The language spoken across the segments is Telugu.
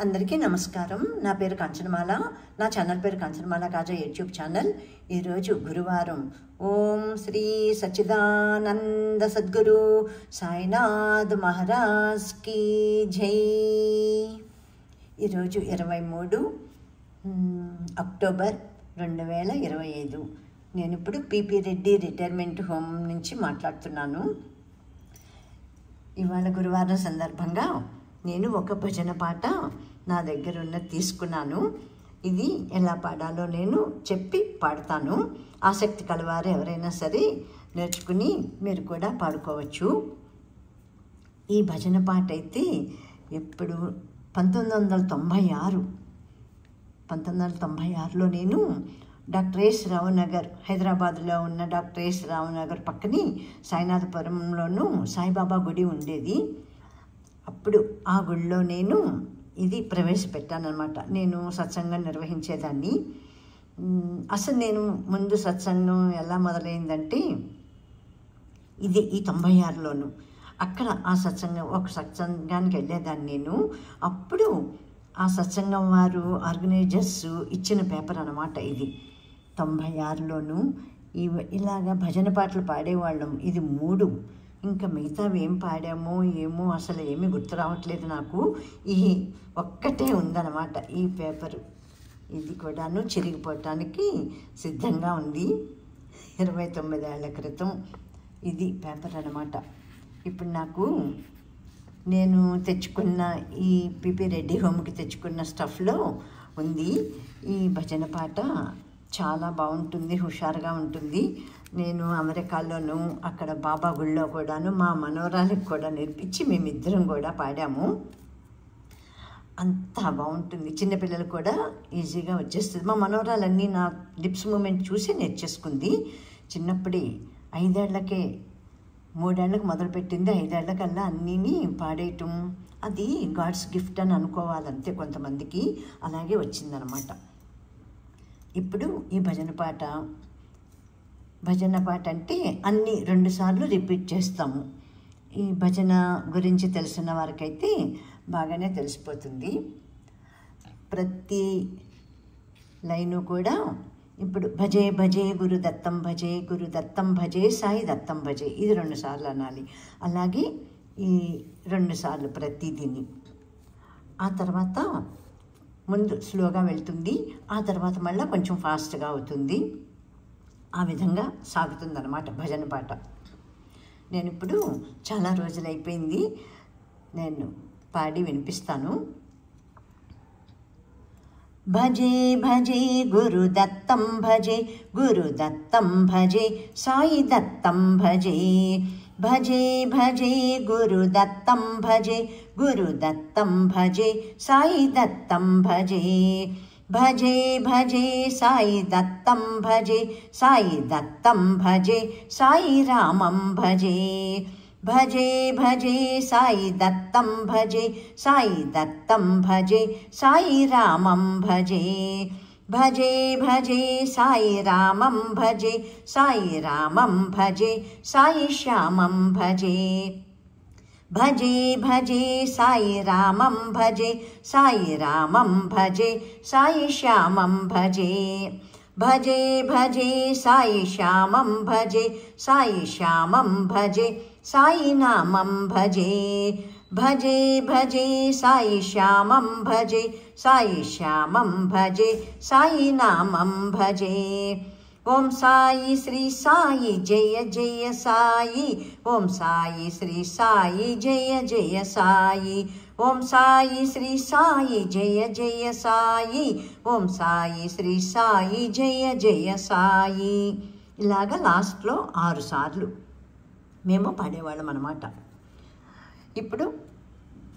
అందరికీ నమస్కారం. నా పేరు కంచనమాల. నా ఛానల్ పేరు కంచనమాల కాజా యూట్యూబ్ ఛానల్. ఈరోజు గురువారం. ఓం శ్రీ సచ్చిదానంద సద్గురు సాయినాథ్ మహారాజ్ కీ జై. ఈరోజు 23 అక్టోబర్ 2025. నేను ఇప్పుడు పిపి రెడ్డి రిటైర్మెంట్ హోమ్ నుంచి మాట్లాడుతున్నాను. ఇవాళ గురువారం సందర్భంగా నేను ఒక భజన పాట నా దగ్గర ఉన్నది తీసుకున్నాను. ఇది ఎలా పాడాలో నేను చెప్పి పాడతాను. ఆసక్తి కలవారు ఎవరైనా సరే నేర్చుకుని మీరు కూడా పాడుకోవచ్చు. ఈ భజన పాట అయితే ఇప్పుడు 1996లో నేను డాక్టర్ ఎస్ రావు నగర్, హైదరాబాద్లో ఉన్న డాక్టర్ ఎస్ రావు నగర్ పక్కని సాయినాథపురంలోనూ సాయిబాబా గుడి ఉండేది. అప్పుడు ఆ గుడిలో నేను ఇది ప్రవేశపెట్టానమాట. నేను సత్సంగం నిర్వహించేదాన్ని. అసలు నేను ముందు సత్సంగం ఎలా మొదలైందంటే ఇది ఈ 96లోను అక్కడ ఒక సత్సంగానికి వెళ్ళేదాన్ని నేను. అప్పుడు ఆ సత్సంగం వారు ఆర్గనైజర్స్ ఇచ్చిన పేపర్ అన్నమాట ఇది. 96లోను ఇలాగా భజన పాటలు పాడేవాళ్ళం. ఇది 3. ఇంకా మిగతావి ఏం పాడామో ఏమో అసలు ఏమీ గుర్తు రావట్లేదు నాకు. ఈ ఒక్కటే ఉందన్నమాట ఈ పేపరు. ఇది కూడాను చిరిగిపోవటానికి సిద్ధంగా ఉంది. 29 ఏళ్ల క్రితం ఇది పేపర్ అన్నమాట. ఇప్పుడు నేను తెచ్చుకున్న ఈ పిపి రెడ్డి హోమ్కి తెచ్చుకున్న స్టఫ్లో ఉంది. ఈ భజన పాట చాలా బాగుంటుంది, హుషారుగా ఉంటుంది. నేను అమెరికాలోను అక్కడ బాబా గుళ్ళో కూడాను మా మనోరాలకు కూడా నేర్పించి మేమిద్దరం కూడా పాడాము. అంతా బాగుంటుంది. చిన్నపిల్లలు కూడా ఈజీగా వచ్చేస్తుంది. మా మనోరాలన్నీ నా లిప్స్ మూమెంట్ చూసి నేర్చేసుకుంది. చిన్నప్పుడే 5 ఏళ్లకే 3 ఏళ్లకు మొదలుపెట్టింది. 5 ఏళ్లకల్లా అన్నీని పాడేయటం అది గాడ్స్ గిఫ్ట్ అని అనుకోవాలంతే కొంతమందికి. అలాగే వచ్చిందనమాట. ఇప్పుడు ఈ భజన పాట అంటే అన్నీ 2 సార్లు రిపీట్ చేస్తాము. ఈ భజన గురించి తెలిసిన వారికైతే బాగానే తెలిసిపోతుంది. ప్రతి లైను కూడా ఇప్పుడు భజే భజే గురు దత్తం భజే, గురు దత్తం భజే, సాయి దత్తం భజే, ఇది 2 సార్లు అనాలి. అలాగే ఈ 2 సార్లు ప్రతిదిని. ఆ తర్వాత ముందు స్లోగా వెళ్తుంది, ఆ తర్వాత మళ్ళీ కొంచెం ఫాస్ట్గా అవుతుంది. ఆ విధంగా సాగుతుందన్నమాట భజన పాట. నేను ఇప్పుడు చాలా రోజులైపోయింది, నేను పాడి వినిపిస్తాను. భజే భజే గురు దత్తం భజే, గురు దత్తం భజే, సాయి దత్తం భజే. భజే భజే గురు దత్తం భజే, గురు దత్తం భజే, సాయి దత్తం భజే. భజే భజే సాయి దత్తం భజే, సాయి దత్తం భజే, సాయి రామం భజే. భజే భజే సాయి దత్తం భజే, సాయి దత్తం భజే, సాయి రామం భజే. భజే భజే సాయి రామం భజే, సాయి రామం భజే, సాయి శ్యామం భజే. భజే భజే సాయి రామం భజే, సాయి రామం భజే, సాయి శ్యామం భజే. భజే భజే సాయి శ్యామం భజే, సాయి శ్యామం భజే, సాయి నామం భజే. భజే భజే సాయి శ్యామం భజే, సాయి శ్యామం భజే, సాయి నామం భజే. ఓం సాయి శ్రీ సాయి జయ జయ సాయి, ఓం సాయి శ్రీ సాయి జయ జయ సాయి, ఓం సాయి శ్రీ సాయి జయ జయ సాయి, ఓం సాయి శ్రీ సాయి జయ జయ సాయి. ఇలాగా లాస్ట్లో 6 సార్లు మేము పాడేవాళ్ళం అన్నమాట. ఇప్పుడు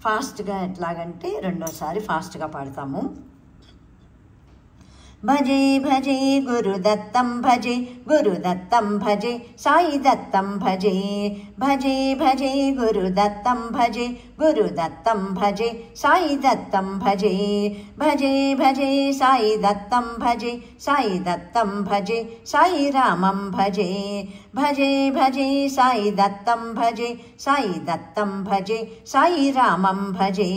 ఫాస్ట్గా ఎట్లాగంటే 2వసారి ఫాస్ట్గా పాడతాము. భజే భజే గురు దత్తం భజే, గురు దత్తం భజే, సాయి దత్తం భజే. భజే భజే గురు దత్తం భజే, గురు దత్తం భజే, సాయి దత్తం భజే. భజే భజే సాయి దత్తం భజే, సాయి దత్తం భజే, సాయి రామం భజే. భజే భజే సాయి దత్తం భజే, సాయి దత్తం భజే, సాయి రామం భజే.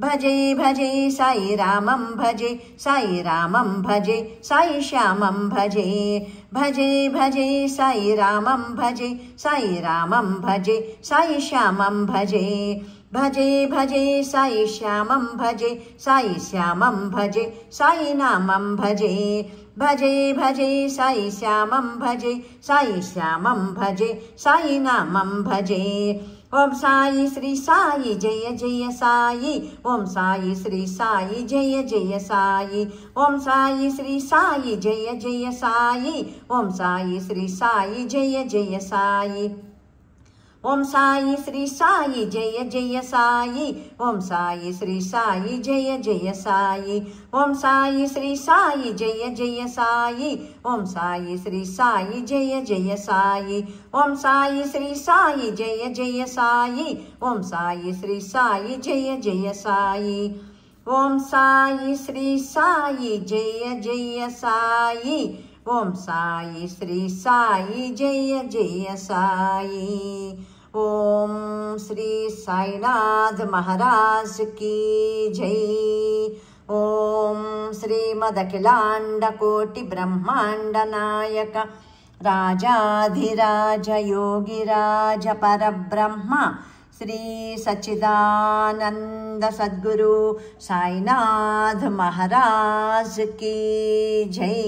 భజే భజే సాయి రామం భజే సాయి రామం భజే సాయి శ్యామం భజే భజే భజే సాయి రామం భజే సాయి రామం భజే సాయి శ్యామం భజే భజే భజే సాయి శ్యామం భజే సాయి శ్యామం భజే సాయి నామం భజే భజే భజే సాయి శ్యామం భజే సాయి శ్యామం భజే సాయి నామం భజే ఓం సాయి శ్రీ సాయి జయ జయ సాయి ఓం సాయి శ్రీ సాయి జయ జయ సాయి ఓం సాయి శ్రీ సాయి జయ జయ సాయి ఓం సాయి శ్రీ సాయి జయ జయ సాయి ఓం సాయి శ్రీ సాయి జయ జయ సాయి ఓం సాయి శ్రీ సాయి జయ జయ సాయి ఓం సాయి శ్రీ సాయి జయ జయ సాయి ఓం సాయి శ్రీ సాయి జయ జయ సాయి ఓం సాయి శ్రీ సాయి జయ జయ సాయి ఓం సాయి శ్రీ సాయి జయ జయ సాయి ఓం సాయి శ్రీ సాయి జయ జయ సాయి ఓం సాయి శ్రీ సాయి జయ జయ సాయి ఓం శ్రీ సాయినాథ్ మహారాజ్ కీ జై ఓం శ్రీమదఖిలాండ కోటి బ్రహ్మాండ నాయక రాజాధిరాజ యోగిరాజ పరబ్రహ్మ శ్రీ సచ్చిదానంద సద్గురు సాయినాథ్ మహారాజ్ కీ జై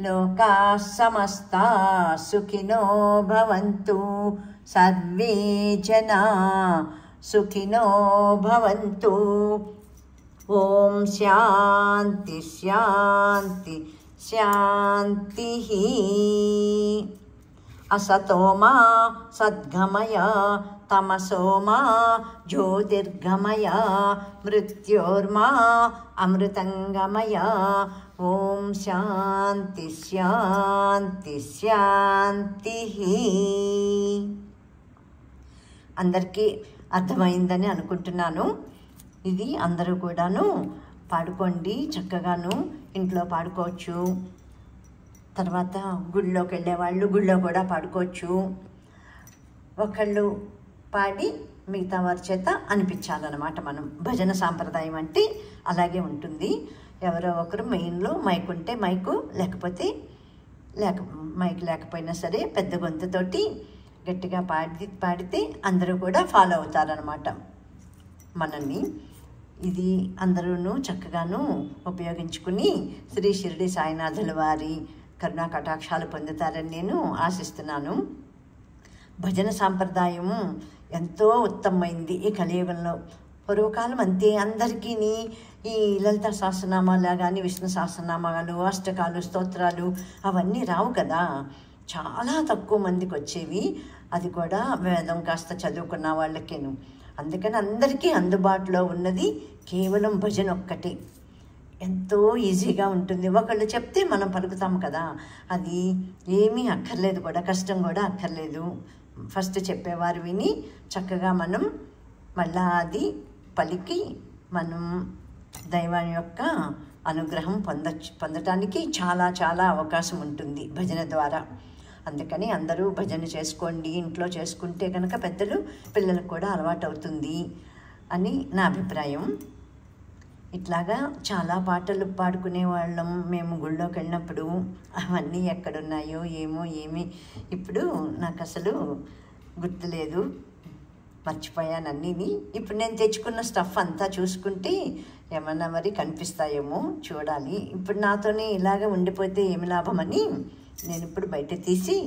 లోకా సమస్తా సుఖినో భవంతు సర్వే జనా సుఖినో భవంతు ఓం శాంతి శాంతి శాంతి అసతోమా సద్గమయ తమసోమా జ్యోతిర్గమయ మృత్యోర్మా అమృతంగమయ ఓం శాంతి శాంతి శాంతి అందరికీ అర్థమైందని అనుకుంటున్నాను. ఇది అందరూ కూడాను పాడుకోండి, చక్కగాను ఇంట్లో పాడుకోవచ్చు. తర్వాత గుళ్ళోకి వెళ్ళేవాళ్ళు గుళ్ళో కూడా పాడుకోవచ్చు. ఒకళ్ళు పాడి మిగతా వారి చేత అనిపించాలన్నమాట. మనం భజన సాంప్రదాయం అంటే అలాగే ఉంటుంది. ఎవరో ఒకరు మెయిన్లో మైక్ ఉంటే మైకు, లేకపోతే మైక్ లేకపోయినా సరే పెద్ద గొంతుతోటి గట్టిగా పాడితే అందరూ కూడా ఫాలో అవుతారనమాట మనల్ని. ఇది అందరూ చక్కగాను ఉపయోగించుకుని శ్రీ షిరిడి సాయినాథుల వారి కరుణా కటాక్షాలు పొందుతారని నేను ఆశిస్తున్నాను. భజన సాంప్రదాయం ఎంతో ఉత్తమమైంది ఈ కలియుగంలో. పూర్వకాలం అంతే, అందరికీ ఈ లలిత సహస్రనామాలు కానీ విష్ణు సహస్రనామాలు, అష్టకాలు, స్తోత్రాలు అవన్నీ రావు కదా, చాలా తక్కువ మందికి వచ్చేవి. అది కూడా వేదం కాస్త చదువుకున్న వాళ్ళకేను. అందుకని అందరికీ అందుబాటులో ఉన్నది కేవలం భజన ఒక్కటే. ఎంతో ఈజీగా ఉంటుంది. ఒకళ్ళు చెప్తే మనం పలుకుతాం కదా, అది ఏమీ అక్కర్లేదు కూడా, కష్టం కూడా అక్కర్లేదు. ఫస్ట్ చెప్పేవారు విని చక్కగా మనం మళ్ళా అది పలికి మనం దైవం యొక్క అనుగ్రహం పొందటానికి చాలా చాలా అవకాశం ఉంటుంది భజన ద్వారా. అందుకని అందరూ భజన చేసుకోండి. ఇంట్లో చేసుకుంటే కనుక పెద్దలు పిల్లలకు కూడా అలవాటు అవుతుంది అని నా అభిప్రాయం. ఇట్లాగా చాలా పాటలు పాడుకునే వాళ్ళం మేము గుళ్ళోకి వెళ్ళినప్పుడు. అవన్నీ ఎక్కడున్నాయో ఏమో ఏమి ఇప్పుడు నాకు అసలు గుర్తులేదు, మర్చిపోయాను అన్నీని. ఇప్పుడు నేను తెచ్చుకున్న స్టఫ్ అంతా చూసుకుంటే ఏమన్నా మరి కనిపిస్తాయేమో చూడాలి. ఇప్పుడు నాతోనే ఇలాగ ఉండిపోతే ఏమి లాభమని నేను ఇప్పుడు బయట తీసి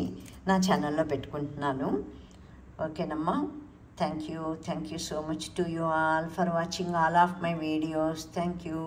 నా ఛానల్లో పెట్టుకుంటున్నాను. ఓకేనమ్మా. Thank you so much to you all for watching all of my videos. Thank you.